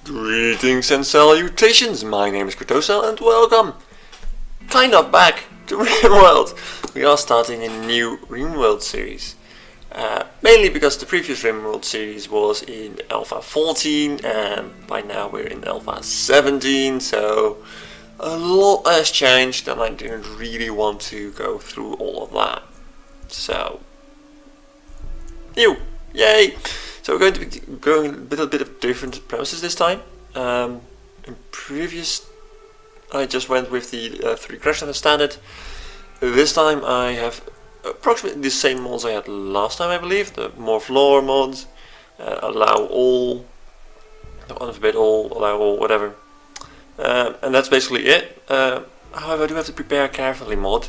Greetings and salutations, my name is Kartosael and welcome, kind of back to RimWorld. We are starting a new RimWorld series, mainly because the previous RimWorld series was in Alpha 14 and by now we're in Alpha 17, so a lot has changed and I didn't really want to go through all of that. So, new! Yay! So we're going to be going with a bit of different premises this time. In previous, I just went with the 3 crash standard. This time I have approximately the same mods I had last time, I believe. The more floor mods, allow all, unforbid all, allow all, whatever. And that's basically it. However, I do have to prepare carefully mod,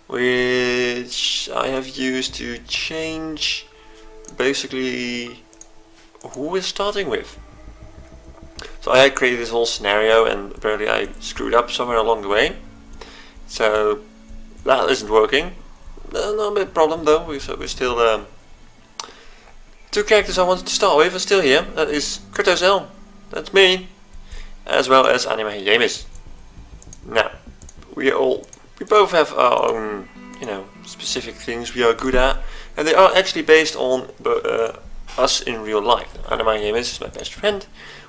which I have used to change basically who we're starting with. So I had created this whole scenario and apparently I screwed up somewhere along the way, so that isn't working. No big problem though. We're still 2 characters I wanted to start with are still here. That is Kartosael, that's me, as well as Anima Yamis. Now we both have our own, specific things we are good at, and they are actually based on us in real life. Anima Yamis is my best friend.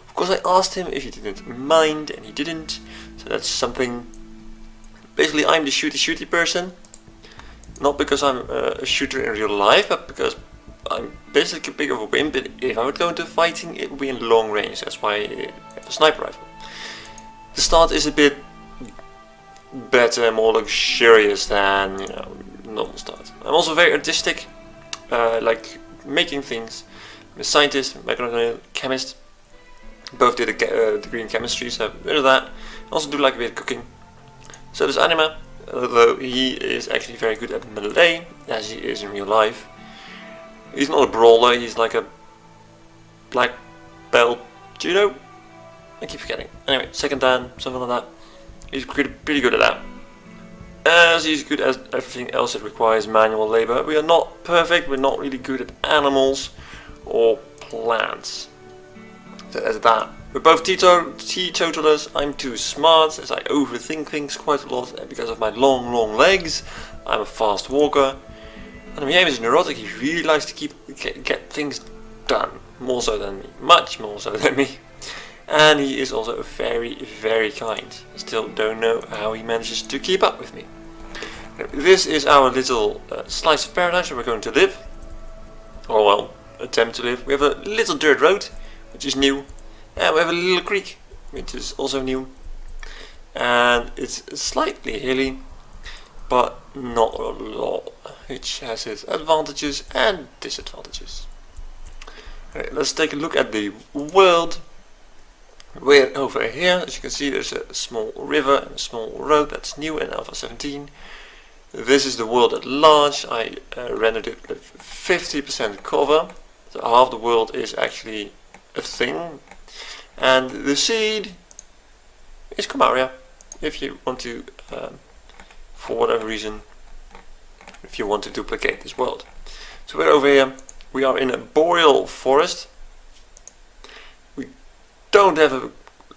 Of course, I asked him if he didn't mind, and he didn't. So that's something. Basically, I'm the shooty person, not because I'm a shooter in real life, but because I'm basically a big of a wimp. But if I would go into fighting, it would be in long range. That's why I have a sniper rifle. The start is a bit better, more luxurious than normal start. I'm also very artistic, like making things. I'm a scientist, mechanical chemist. Both did a degree in chemistry, so a bit of that. I also do like a bit of cooking. So does Anima, although he is actually very good at melee, as he is in real life. He's not a brawler, he's like a black belt judo. I keep forgetting. Anyway, second dan, something like that. He's pretty good at that. As he's good as everything else that requires manual labor. We are not perfect, we're not really good at animals or plants. So that's that. We're both teetotalers. I'm too smart as I overthink things quite a lot, and because of my long legs, I'm a fast walker. And my aim is neurotic. He really likes to get things done, more so than me, much more so than me. And he is also very kind. I still don't know how he manages to keep up with me. This is our little slice of paradise where we're going to live, or well, attempt to live. We have a little dirt road, which is new, and we have a little creek, which is also new, and it's slightly hilly, but not a lot, which has its advantages and disadvantages. Right, let's take a look at the world. We're over here. As you can see, there's a small river and a small road. That's new in Alpha 17. This is the world at large. I rendered it with 50% cover, so half the world is actually a thing, and the seed is Comaria. If you want to, for whatever reason, if you want to duplicate this world. So we're over here. We are in a boreal forest. We don't have a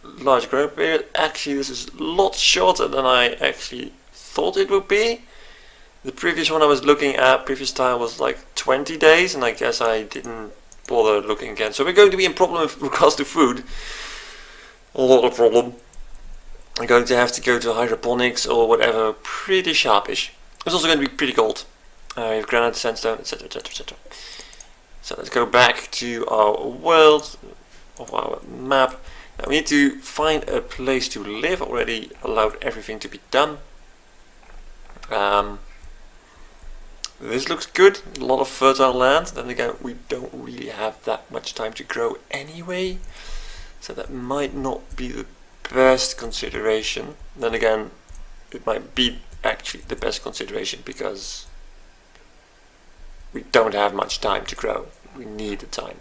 large growing period. Actually, this is a lot shorter than I actually thought it would be. The previous one I was looking at, previous time, was like 20 days, and I guess I didn't bother looking again. So we're going to be in problem with regards to food. A lot of problem. I'm going to have to go to hydroponics or whatever, pretty sharpish. It's also going to be pretty cold. We have granite, sandstone, etc, etc, etc. So let's go back to our world, of our map. Now we need to find a place to live. Already allowed everything to be done. This looks good, a lot of fertile land. Then again, we don't really have that much time to grow anyway, so that might not be the best consideration. Then again, it might be actually the best consideration because we don't have much time to grow. We need the time.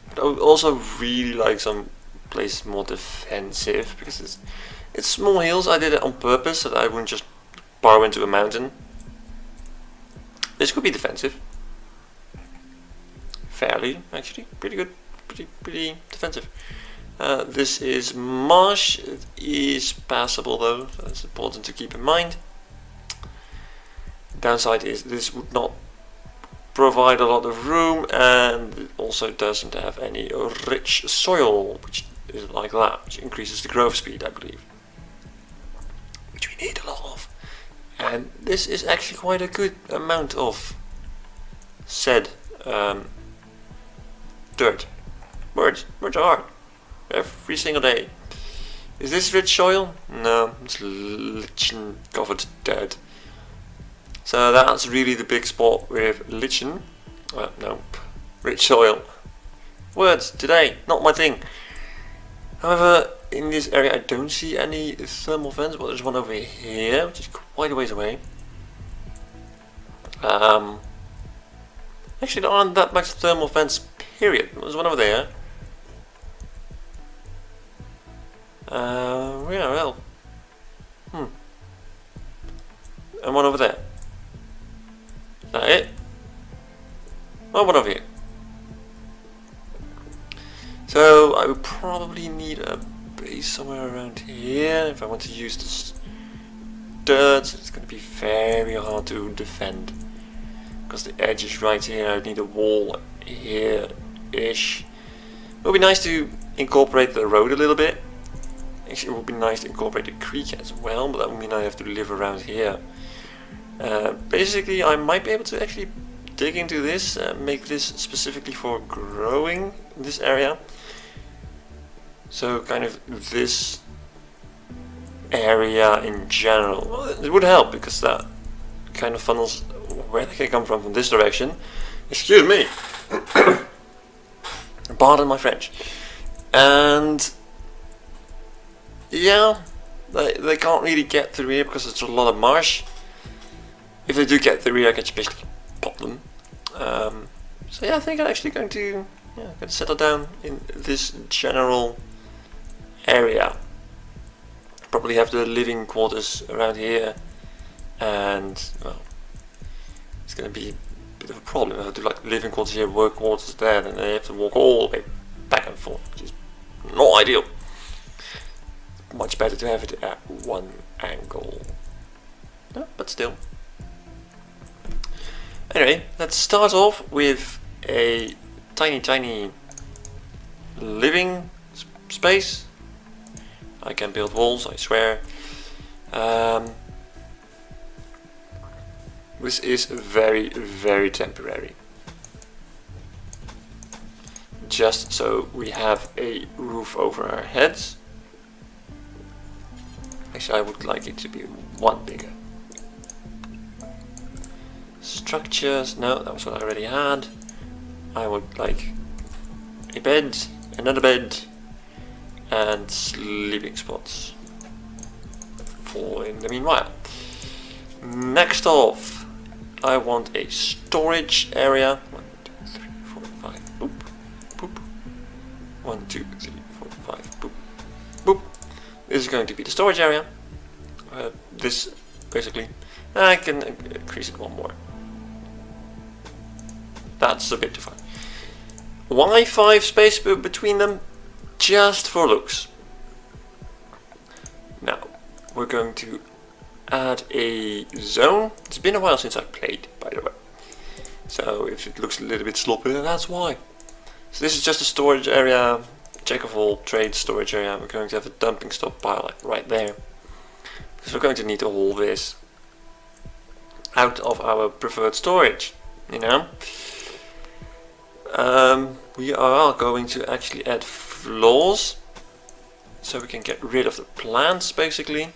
But I would also really like some places more defensive, because it's small hills. I did it on purpose so that I wouldn't just burrow into a mountain. This could be defensive. Fairly, actually, pretty good, pretty defensive. This is marsh. It is passable though, so that's important to keep in mind. Downside is this would not provide a lot of room, and it also doesn't have any rich soil, which is like that, which increases the growth speed, I believe, which we need a lot of. And this is actually quite a good amount of said dirt. Birds are hard every single day. Is this rich soil? No, it's lichen covered dirt. So that's really the big spot with lichen. No, rich soil. Words today, not my thing. However, in this area I don't see any thermal vents, but there's one over here, which is quite a ways away. Actually, there aren't that much thermal vents, period. There's one over there. Yeah, well. And one over there. Is that it? Oh, one over here. So I would probably need a base somewhere around here if I want to use this dirt. It's going to be very hard to defend because the edge is right here. I need a wall here-ish. It would be nice to incorporate the road a little bit. Actually, it would be nice to incorporate the creek as well, but that would mean I have to live around here. Basically, I might be able to actually dig into this and make this specifically for growing in this area. So kind of this area in general. Well, it would help because that kind of funnels where they can come from this direction. Excuse me. Pardon my French. And yeah, they can't really get through here because it's a lot of marsh. If they do get through here, I can just basically pop them. So yeah, I think I'm actually going to settle down in this general area. Probably have the living quarters around here, and well, it's going to be a bit of a problem. If I do like living quarters here, work quarters there, then they have to walk all the way back and forth, which is not ideal. Much better to have it at one angle. No, but still. Anyway, let's start off with a tiny living space. I can build walls, I swear. This is very temporary. Just so we have a roof over our heads. Actually, I would like it to be one bigger. Structures, no, that was what I already had. I would like a bed, another bed, and sleeping spots for in the meanwhile. Next off, I want a storage area. 1, 2, 3, 4, 5, boop, boop. 1, 2, 3, 4, 5, boop, boop. This is going to be the storage area. This basically, I can increase it one more. That's a bit too far. Why 5 space between them? Just for looks. Now, we're going to add a zone. It's been a while since I played, by the way. So if it looks a little bit sloppy, that's why. So this is just a storage area, jack of all trades storage area. We're going to have a dumping stockpile like right there. Because we're going to need to haul this out of our preferred storage, you know. We are going to actually add floors so we can get rid of the plants basically.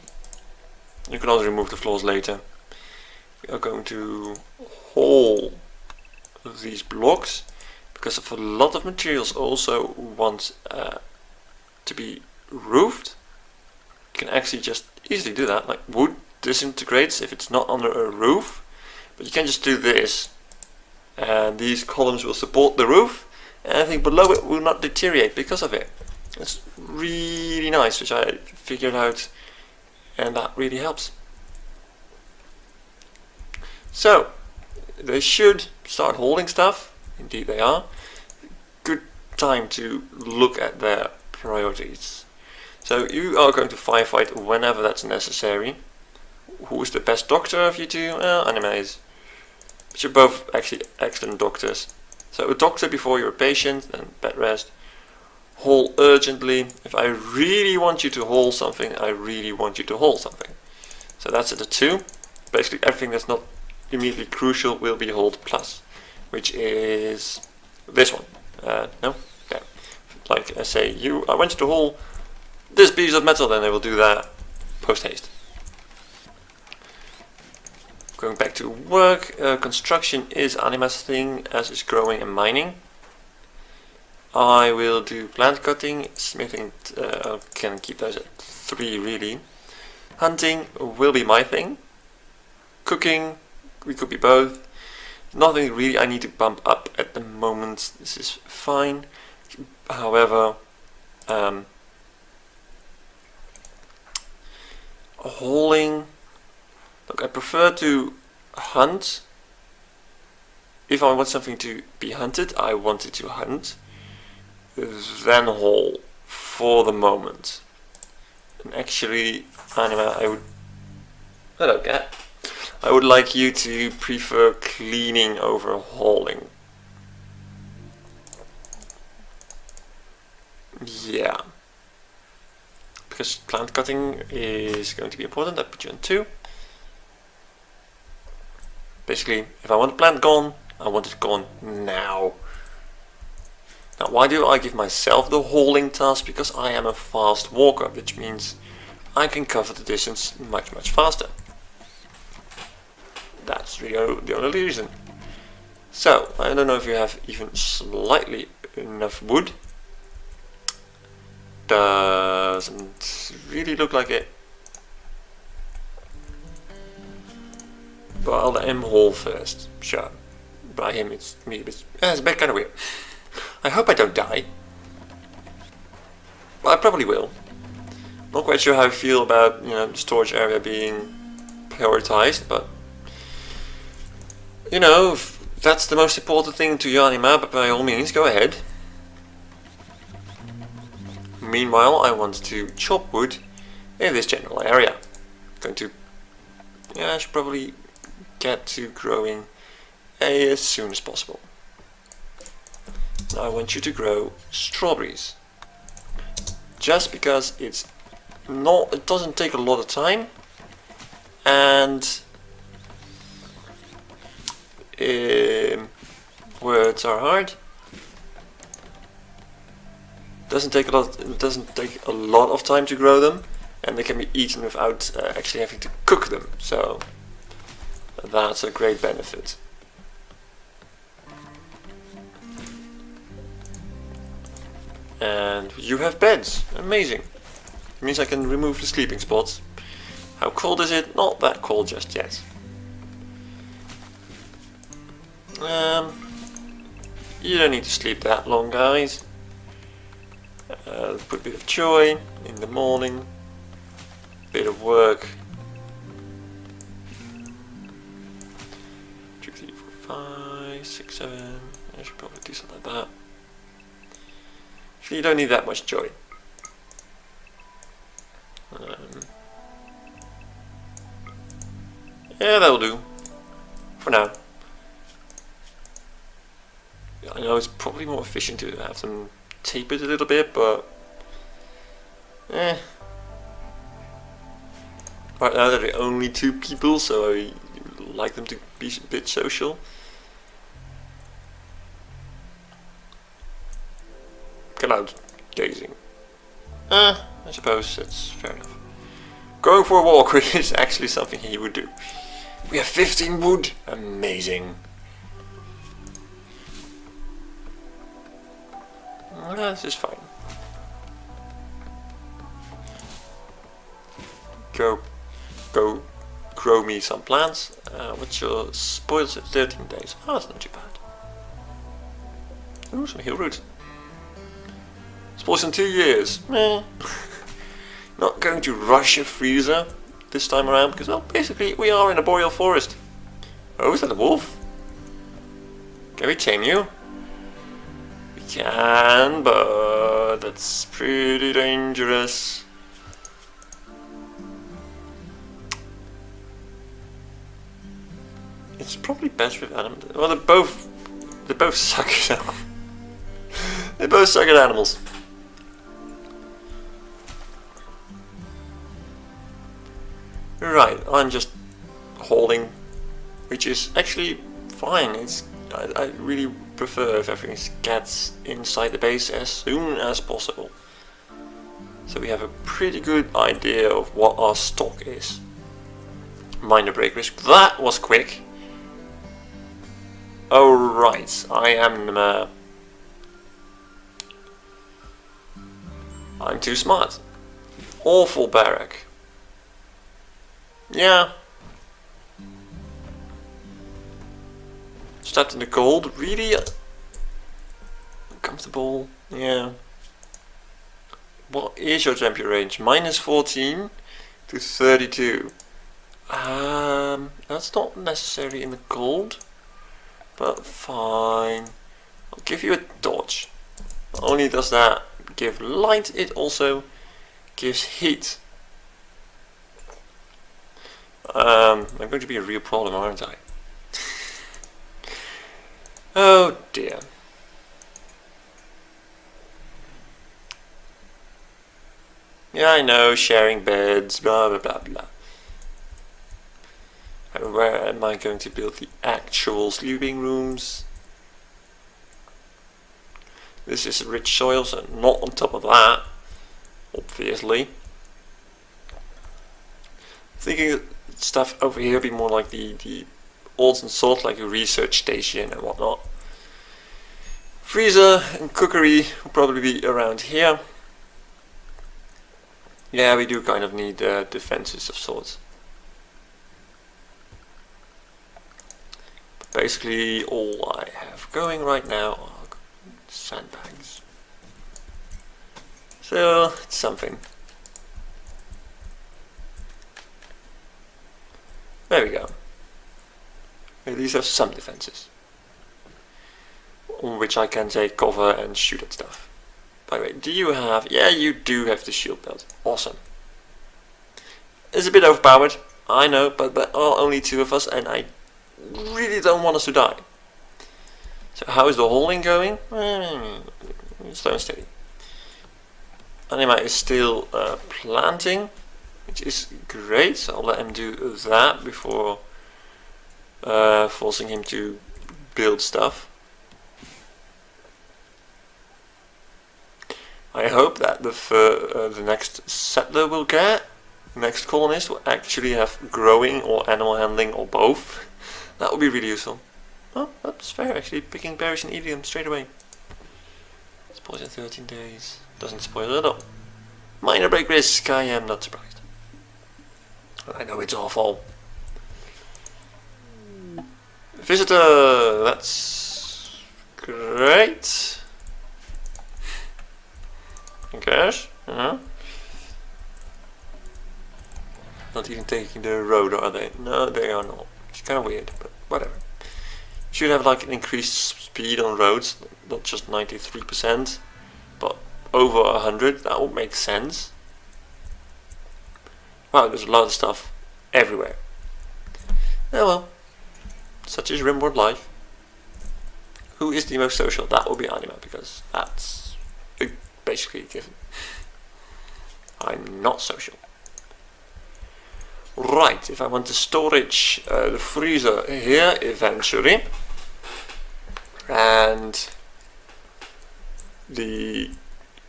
You can also remove the floors later. We are going to haul these blocks because of a lot of materials also want to be roofed. You can actually just easily do that, like wood disintegrates if it's not under a roof, but you can just do this and these columns will support the roof and anything below it will not deteriorate because of it. It's really nice, which I figured out, and that really helps. So they should start holding stuff. Indeed they are. Good time to look at their priorities. So you are going to firefight whenever that's necessary. Who is the best doctor of you two? Anima is. But you're both actually excellent doctors. So a doctor before you're a patient, then bed rest. Haul urgently. If I really want you to haul something, I really want you to haul something. So that's at a 2. Basically everything that's not immediately crucial will be hauled plus, which is this one. No? Yeah. Like I say, I want you to haul this piece of metal, then I will do that post haste. Going back to work, construction is Anima's thing, as is growing and mining. I will do plant cutting, smithing, can keep those at 3 really. Hunting will be my thing. Cooking, we could be both. Nothing really I need to bump up at the moment, this is fine. However, hauling, look, I prefer to hunt. If I want something to be hunted, I want it to hunt. Then haul for the moment. And actually, Anima, hello cat. I would like you to prefer cleaning over hauling. Yeah. Because plant cutting is going to be important, I put you on 2. Basically, if I want a plant gone, I want it gone now. Now, why do I give myself the hauling task? Because I am a fast walker, which means I can cover the distance much faster. That's really the only reason. So, I don't know if you have even slightly enough wood. Doesn't really look like it. But I'll let him haul first. Sure. By him, it's me. It's a bit kind of weird. I hope I don't die. Well, I probably will. Not quite sure how I feel about, the storage area being prioritized, but if that's the most important thing to your Anima, but by all means, go ahead. Meanwhile, I want to chop wood in this general area. I should probably get to growing as soon as possible. Now I want you to grow strawberries. Just because it doesn't take a lot of time, and words are hard. It doesn't take a lot of time to grow them, and they can be eaten without actually having to cook them. So that's a great benefit. And you have beds. Amazing. It means I can remove the sleeping spots. How cold is it? Not that cold just yet. You don't need to sleep that long, guys. Put a bit of joy in the morning. Bit of work. 2, 3, 4, 5, 6, 7. I should probably do something like that. Actually, you don't need that much joy. Yeah, that'll do. For now. I know it's probably more efficient to have them tapered a little bit, but right now they're the only 2 people, so I like them to be a bit social. Get out, gazing. I suppose that's fair enough. Going for a walk is actually something he would do. We have 15 wood. Amazing. This is fine. Go grow me some plants. What's your spoils at 13 days? Oh, that's not too bad. Ooh, some heal root. Spoils in 2 years. Not going to rush a freezer this time around because, well, basically we are in a boreal forest. Oh, is that a wolf? Can we tame you? We can, but but that's pretty dangerous. It's probably best with animals. Well, they both suck at animals. They both suck at animals. Right, I'm just holding, which is actually fine. I really prefer if everything gets inside the base as soon as possible, so we have a pretty good idea of what our stock is. Minor break risk. That was quick. Oh right, I'm too smart. Awful barrack. Yeah. Trapped in the cold, really uncomfortable. Yeah. What is your temperature range? -14 to 32. That's not necessarily in the cold, but fine. I'll give you a dodge. Not only does that give light, it also gives heat. I'm going to be a real problem, aren't I? Oh dear. Yeah, I know, sharing beds, blah blah blah blah. And where am I going to build the actual sleeping rooms? This is rich soil, so not on top of that, obviously. Thinking stuff over here would be more like the odds and salt, like a research station and whatnot. Freezer and cookery will probably be around here. Yeah, we do kind of need defenses of sorts. But basically all I have going right now are sandbags. So it's something. There we go. At least have some defenses, on which I can take cover and shoot at stuff. By the way, do you have... Yeah, you do have the shield belt. Awesome. It's a bit overpowered, I know, but there are only 2 of us and I really don't want us to die. So how is the hauling going? Slow and steady. Anima is still planting, which is great, so I'll let him do that before forcing him to build stuff. I hope that the next settler will get, next colonist will actually have growing or animal handling or both. That would be really useful. Oh, that's fair actually, picking berries and eating them straight away. Spoils in 13 days. Doesn't spoil it at all. Minor break risk, I am not surprised. I know it's awful. Visitor, that's great. I guess. Not even taking the road, are they? No, they are not. It's kind of weird, but whatever. Should have like an increased speed on roads, not just 93%, but over 100. That would make sense. Wow, there's a lot of stuff everywhere. Oh well, such is RimWorld life. Who is the most social? That will be Anima, because that's basically a given. I'm not social. Right, if I want to storage the freezer here eventually, and the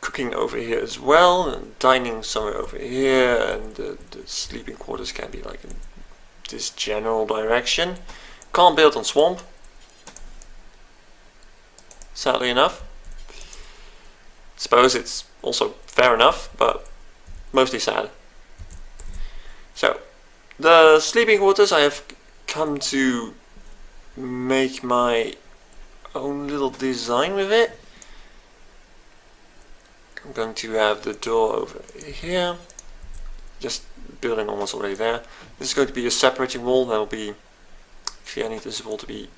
cooking over here as well, and dining somewhere over here, and the sleeping quarters can be like in this general direction. Can't build on swamp, sadly enough. Suppose it's also fair enough, but mostly sad. So, the sleeping quarters, I have come to make my own little design with it. I'm going to have the door over here, just building almost already there. This is going to be a separating wall. That will be, actually I need this wall to be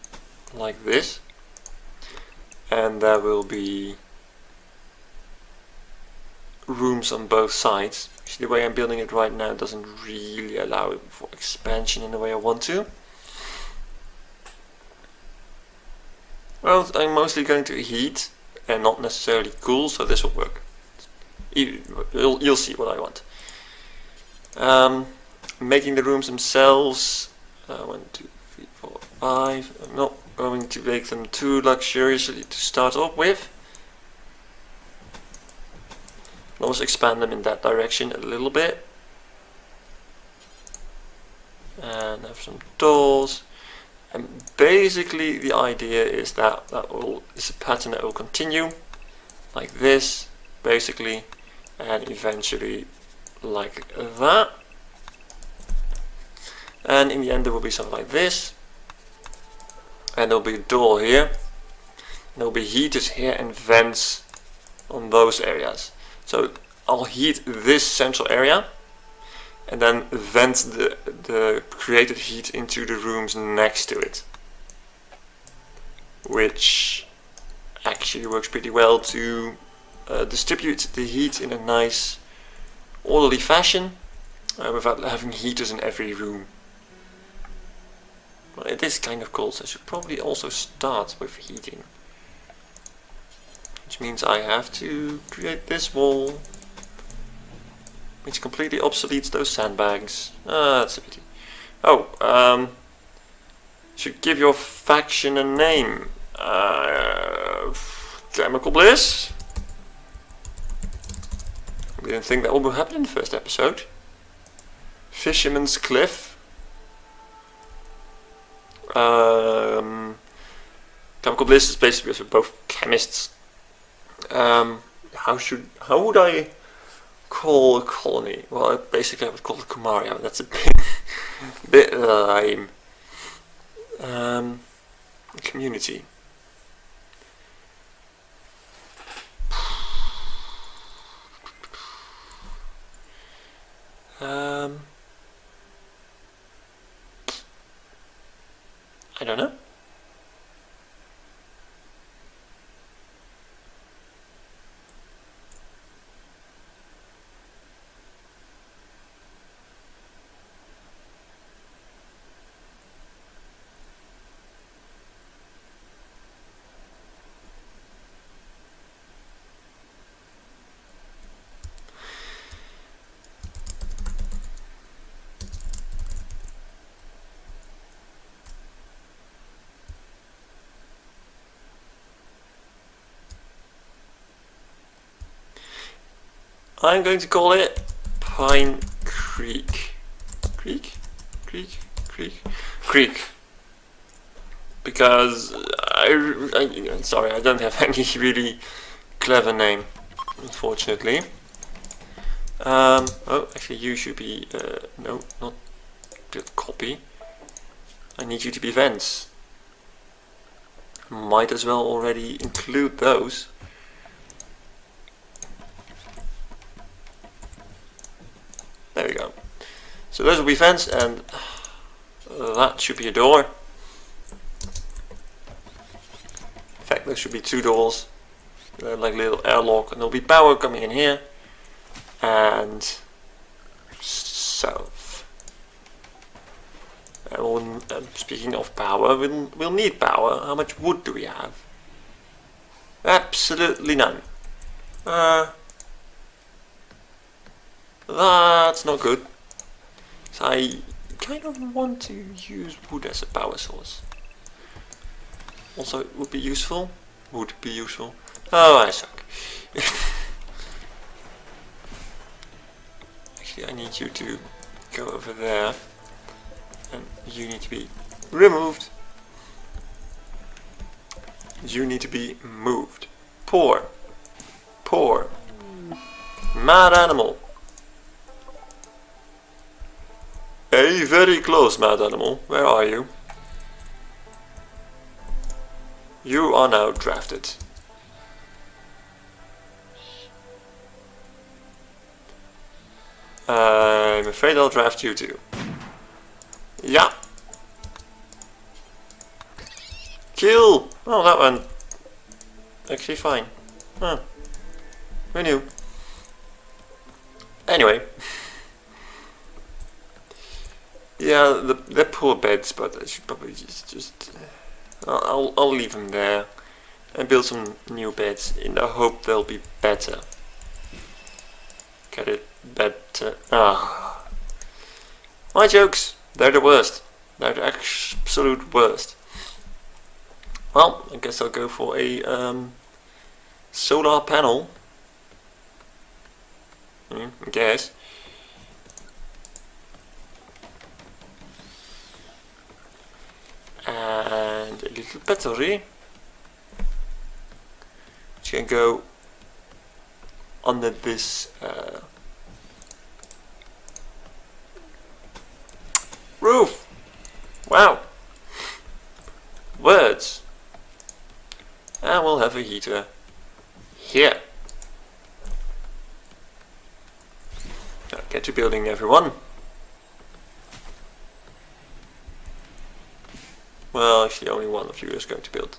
like this, and there will be rooms on both sides. Actually, the way I'm building it right now doesn't really allow for expansion in the way I want to. Well, I'm mostly going to heat and not necessarily cool, so this will work. You'll see what I want. Making the rooms themselves, 1, 2, 3, 4, 5. I'm not going to make them too luxuriously to start off with. I'll also expand them in that direction a little bit. And have some doors. And basically the idea is that is a pattern that will continue like this, basically, and eventually like that. And in the end there will be something like this. And there'll be a door here. And there'll be heaters here and vents on those areas. So I'll heat this central area and then vent the created heat into the rooms next to it, which actually works pretty well to distribute the heat in a nice orderly fashion without having heaters in every room. Well, it is kind of cold, so I should probably also start with heating. Which means I have to create this wall, which completely obsoletes those sandbags. Ah, that's a pity. Oh, should give your faction a name. Chemical Bliss? I didn't think that would happen in the first episode. Fisherman's Cliff. Chemical Bliss is basically because we're both chemists. How would I call a colony? Well, basically I would call it Kumaria, but that's a bit lame. Community. I don't know. I'm going to call it Pine Creek. Creek? Because sorry, I don't have any really clever name, unfortunately. Oh, actually you should be, no, not build copy. I need you to be vents. Might as well already include those. There we go. So those will be vents, and that should be a door. In fact, there should be two doors, like a little airlock, and there'll be power coming in here and south. Speaking of power, we'll need power. How much wood do we have? Absolutely none. That's not good. So I kind of want to use wood as a power source. Also, it would be useful. Would be useful. Oh, I suck. Actually, I need you to go over there. And you need to be removed. You need to be moved. Poor. Mad animal. Hey, very close, mad animal. Where are you? You are now drafted. I'm afraid I'll draft you too. Yeah. Kill! Oh, that one. Actually fine. Huh. Who knew? Anyway. Yeah, they're poor beds, but I should probably just I'll leave them there and build some new beds in the hope they'll be better. Get it better. Ah, my jokes. They're the worst. They're the absolute worst. Well, I guess I'll go for a solar panel. I guess. And a little battery, which can go under this roof. Wow, words. And we'll have a heater here. Now get to building, everyone. Well, actually only one of you is going to build.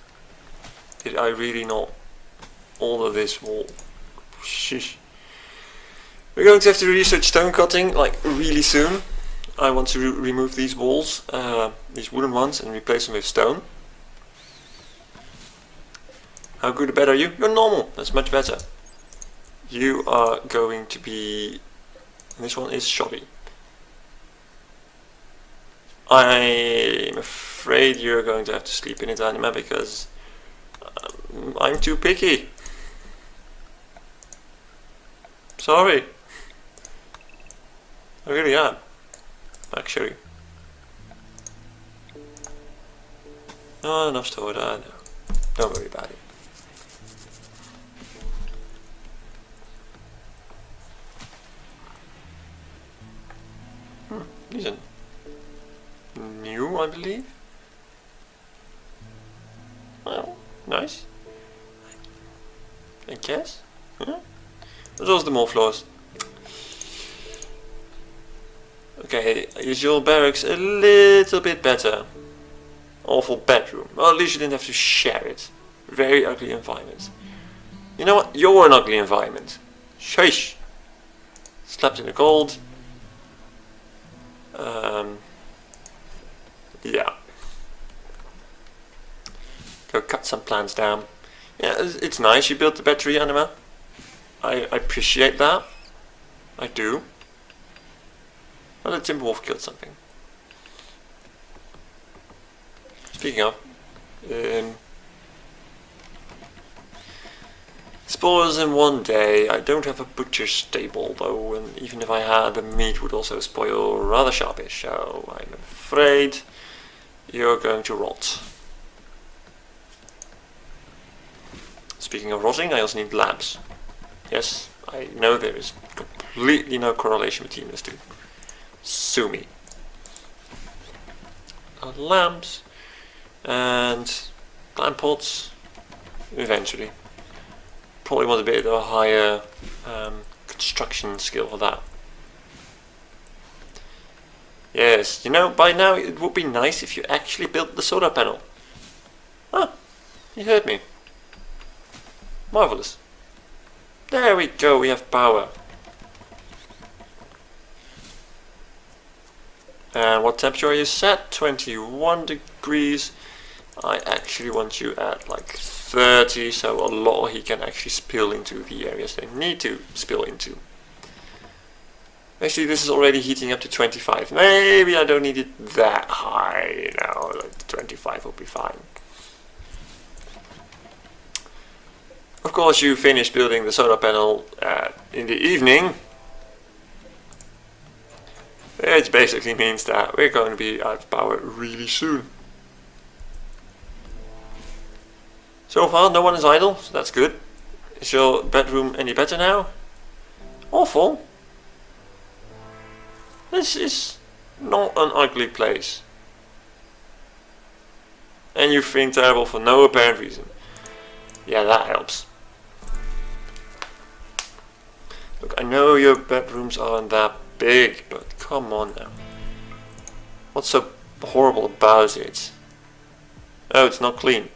Did I really not order this wall? Sheesh. We're going to have to research stone cutting like really soon. I want to remove these walls, these wooden ones, and replace them with stone. How good or bad are you? You're normal. That's much better. You are going to be... This one is shoddy. I'm afraid you're going to have to sleep in it, Anima, because I'm too picky. Sorry. I really am, actually. No, enough stored, I know. Don't worry about it. These are new, I believe. Well, nice. I guess. There's also the more floors. Okay, is your barracks a little bit better? Awful bedroom. Well, at least you didn't have to share it. Very ugly environment. You know what? You're an ugly environment. Shush. Slept in the cold. Yeah. Go cut some plants down. Yeah, it's nice you built the battery, Anima. I appreciate that. I do. Well, the timber wolf killed something. Speaking of, spoilers in one day. I don't have a butcher's stable though, and even if I had, the meat would also spoil rather sharpish, so I'm afraid you're going to rot. Speaking of rotting, I also need lamps. Yes, I know there is completely no correlation between those two. Sue me. Lamps and plant pots eventually. Probably want a bit of a higher construction skill for that. Yes, you know, by now it would be nice if you actually built the solar panel. Ah, you heard me. Marvelous. There we go, we have power. And what temperature are you set? 21 degrees. I actually want you at like 30, so a lot of heat can actually spill into the areas they need to spill into. Actually, this is already heating up to 25. Maybe I don't need it that high, you know, like 25 will be fine. Of course, you finish building the solar panel in the evening. It basically means that we're going to be out of power really soon. So far, no one is idle, so that's good. Is your bedroom any better now? Awful. This is not an ugly place. And you think terrible for no apparent reason. Yeah, that helps. Look, I know your bedrooms aren't that big, but come on now. What's so horrible about it? Oh, it's not clean.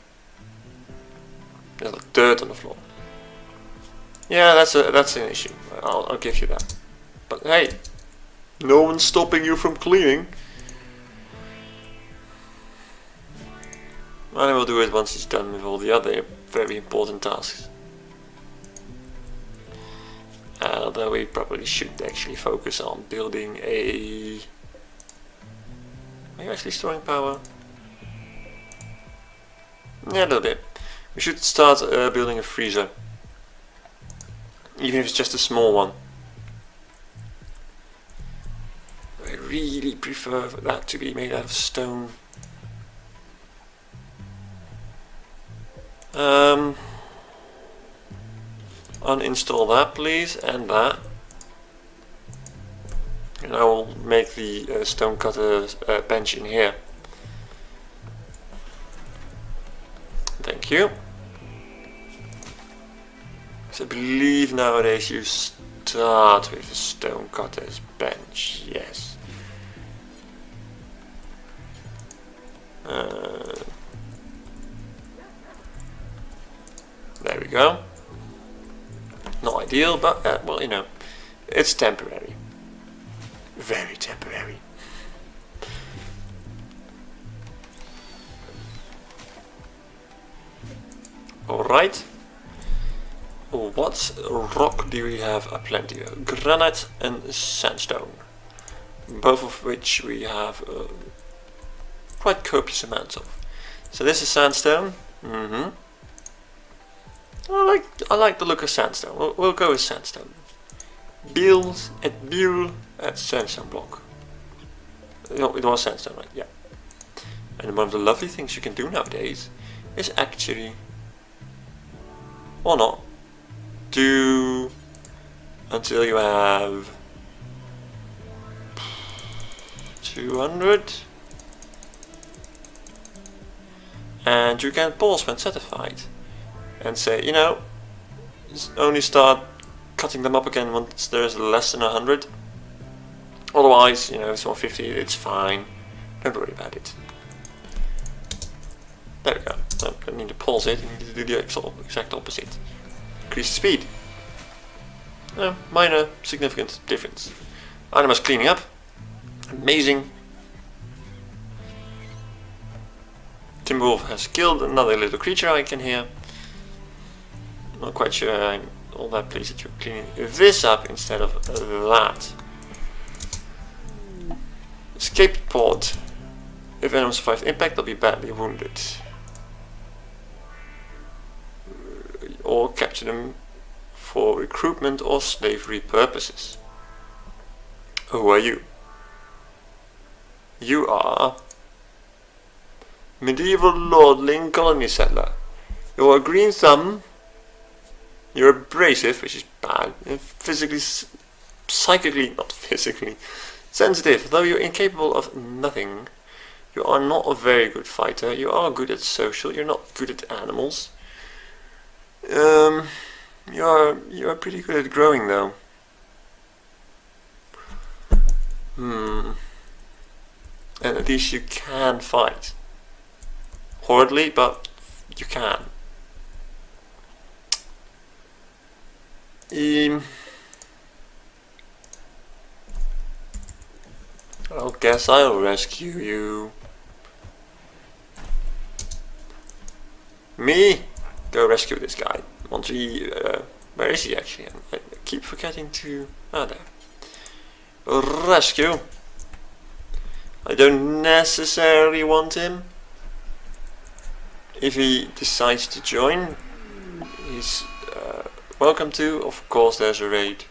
There's like dirt on the floor. Yeah, that's an issue. I'll give you that. But hey, no one's stopping you from cleaning. And I will do it once he's done with all the other very important tasks. Although we probably should actually focus on building a... Are you actually storing power? Yeah, a little bit. We should start building a freezer. Even if it's just a small one. I really prefer that to be made out of stone. Uninstall that please, and that. And I will make the stone cutter bench in here. Thank you. So I believe nowadays you start with a stone cutter's bench, yes. There we go. Not ideal, but well, you know, it's temporary. Very temporary. Alright. What rock do we have? Plenty of granite and sandstone. Both of which we have quite copious amounts of. So this is sandstone. I like the look of sandstone. We'll go with sandstone. Build at sandstone block. No, it was sandstone, right? Yeah. And one of the lovely things you can do nowadays is actually, or not, do until you have 200, and you can pause when satisfied and say, you know, only start cutting them up again once there's less than 100. Otherwise, you know, it's 150, it's fine. Don't worry about it. There we go. No, don't need to pause it, you need to do the exact opposite. Increase the speed. No, minor, significant difference. Anima's cleaning up. Amazing. Timberwolf has killed another little creature I can hear. Not quite sure I'm all that pleased that you're cleaning this up instead of that. Escape pod. If anyone survives impact, they'll be badly wounded. Or capture them for recruitment or slavery purposes. Who are you? You are medieval lordling colony settler. You're a green thumb. You're abrasive, which is bad. You're physically, psychically, not physically, sensitive. Though you're incapable of nothing, you are not a very good fighter. You are good at social. You're not good at animals. You are pretty good at growing, though. And at least you can fight. Horridly, but you can. I guess I'll rescue you. Me? Go rescue this guy. Want to where is he actually? I keep forgetting to... Ah, there. Rescue. I don't necessarily want him. If he decides to join, he's welcome to. Of course, there's a raid.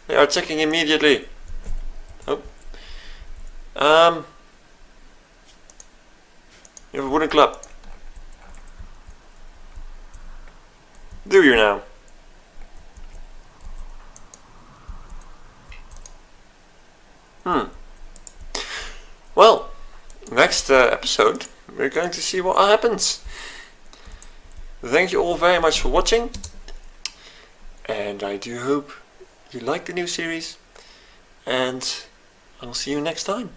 They are attacking immediately. Oh. You have a wooden club. Do you now? Well, next episode we're going to see what happens. Thank you all very much for watching, and I do hope you like the new series, and I'll see you next time.